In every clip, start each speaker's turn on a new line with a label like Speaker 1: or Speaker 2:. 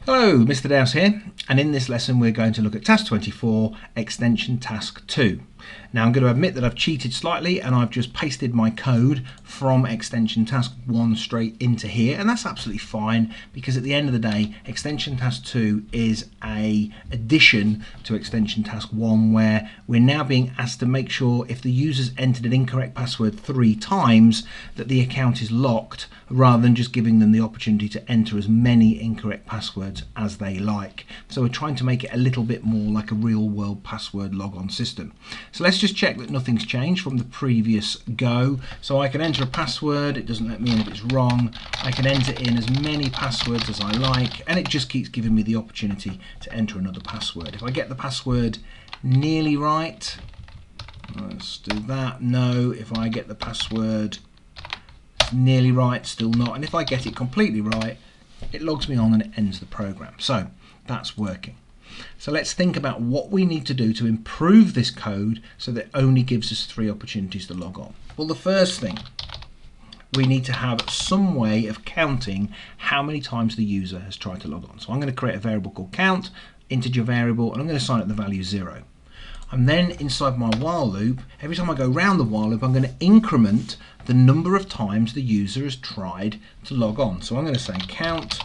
Speaker 1: Hello, Mr. Dowse here, and in this lesson we're going to look at Task 24, Extension Task 2. Now I'm going to admit that I've cheated slightly and I've just pasted my code from Extension Task 1 straight into here, and that's absolutely fine because at the end of the day Extension Task 2 is an addition to Extension Task 1 where we're now being asked to make sure if the user's entered an incorrect password 3 times that the account is locked, rather than just giving them the opportunity to enter as many incorrect passwords as they like. So we're trying to make it a little bit more like a real world password logon system. So let's just check that nothing's changed from the previous go. So I can enter a password, it doesn't let me in if it's wrong. I can enter in as many passwords as I like, and it just keeps giving me the opportunity to enter another password. If I get the password nearly right, let's do that. No. If I get the password nearly right, still not. And if I get it completely right, it logs me on and it ends the program. So that's working. So let's think about what we need to do to improve this code so that it only gives us 3 opportunities to log on. Well, the first thing, we need to have some way of counting how many times the user has tried to log on. So I'm going to create a variable called count, integer variable, and I'm going to assign it the value 0. And then inside my while loop, every time I go round the while loop, I'm going to increment the number of times the user has tried to log on. So I'm going to say count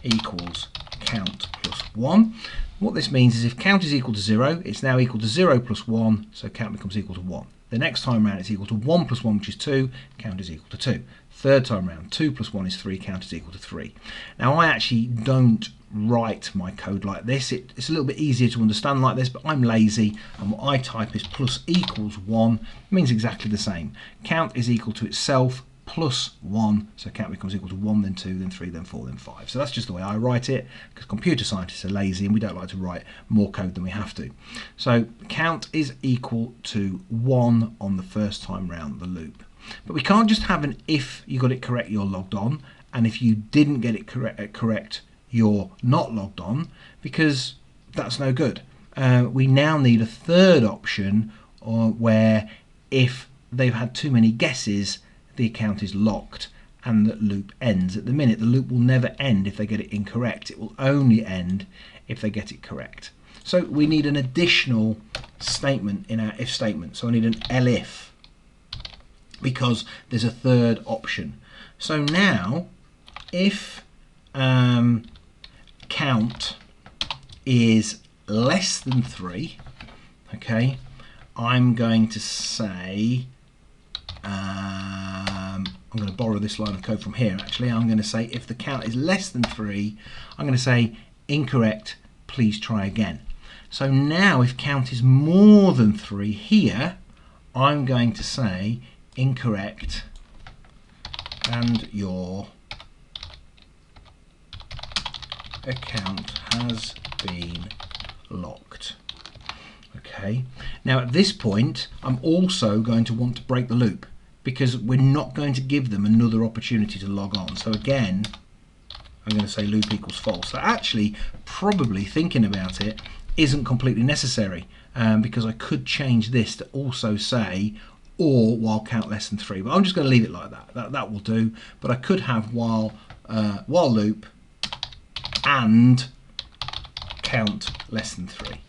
Speaker 1: equals count plus 1. What this means is if count is equal to 0, it's now equal to 0 plus 1, so count becomes equal to 1. The next time round it's equal to 1 plus 1, which is 2, count is equal to 2. Third time round, 2 plus 1 is 3, count is equal to 3. Now I actually don't write my code like this. It's a little bit easier to understand like this, but I'm lazy, and what I type is plus equals 1. It means exactly the same. Count is equal to itself plus 1, so count becomes equal to 1, then 2, then 3, then 4, then 5. So that's just the way I write it, because computer scientists are lazy and we don't like to write more code than we have to. So count is equal to 1 on the first time round the loop. But we can't just have an if you got it correct, you're logged on, and if you didn't get it correct, you're not logged on, because that's no good. We now need a third option where if they've had too many guesses, the account is locked and the loop ends. At the minute, the loop will never end if they get it incorrect. It will only end if they get it correct. So we need an additional statement in our if statement. So I need an elif, because there's a third option. So now if count is less than 3, okay, I'm going to say I'm going to borrow this line of code from here. Actually, I'm going to say if the count is less than 3, I'm going to say incorrect, please try again. So now if count is more than 3 here, I'm going to say incorrect and your account has been locked. Okay, now at this point I'm also going to want to break the loop, because we're not going to give them another opportunity to log on. So again, I'm going to say loop equals false. So actually, probably thinking about it isn't completely necessary, because I could change this to also say or while count less than 3, but I'm just going to leave it like that. That will do. But I could have while loop and count less than 3.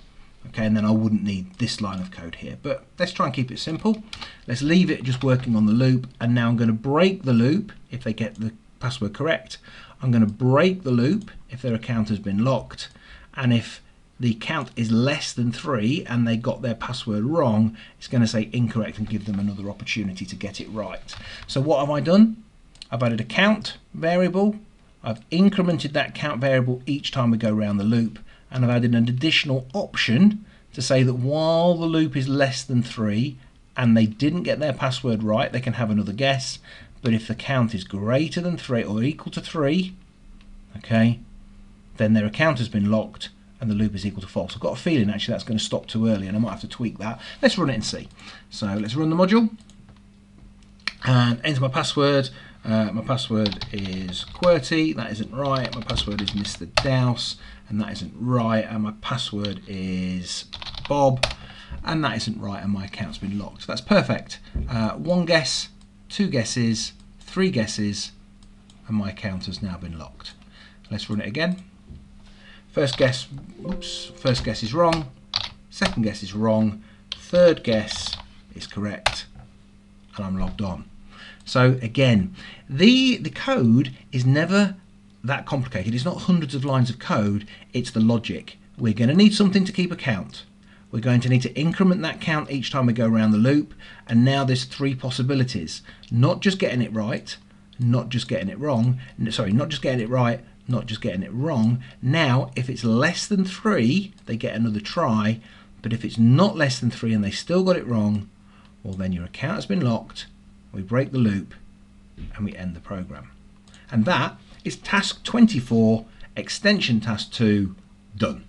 Speaker 1: Okay, and then I wouldn't need this line of code here. But let's try and keep it simple. Let's leave it just working on the loop, and now I'm going to break the loop if they get the password correct. I'm going to break the loop if their account has been locked, and if the count is less than 3 and they got their password wrong, it's going to say incorrect and give them another opportunity to get it right. So what have I done? I've added a count variable. I've incremented that count variable each time we go around the loop, and I've added an additional option to say that while the loop is less than 3 and they didn't get their password right, they can have another guess. But if the count is greater than 3 or equal to 3, okay, then their account has been locked and the loop is equal to false. I've got a feeling actually that's going to stop too early and I might have to tweak that. Let's run it and see. So let's run the module and enter my password. My password is QWERTY, that isn't right. My password is Mr. Dowse, and that isn't right. And my password is Bob, and that isn't right, and my account's been locked. So that's perfect. 1 guess, 2 guesses, 3 guesses, and my account has now been locked. Let's run it again. First guess is wrong, second guess is wrong, third guess is correct, and I'm logged on. So again, the code is never that complicated. It's not hundreds of lines of code, it's the logic. We're going to need something to keep a count. We're going to need to increment that count each time we go around the loop, and now there's three possibilities. Not just getting it right, not just getting it wrong, sorry, not just getting it right, not just getting it wrong. Now, if it's less than 3, they get another try, but if it's not less than 3 and they still got it wrong, well then your account has been locked, we break the loop, and we end the program. And that is task 24, extension task 2, done.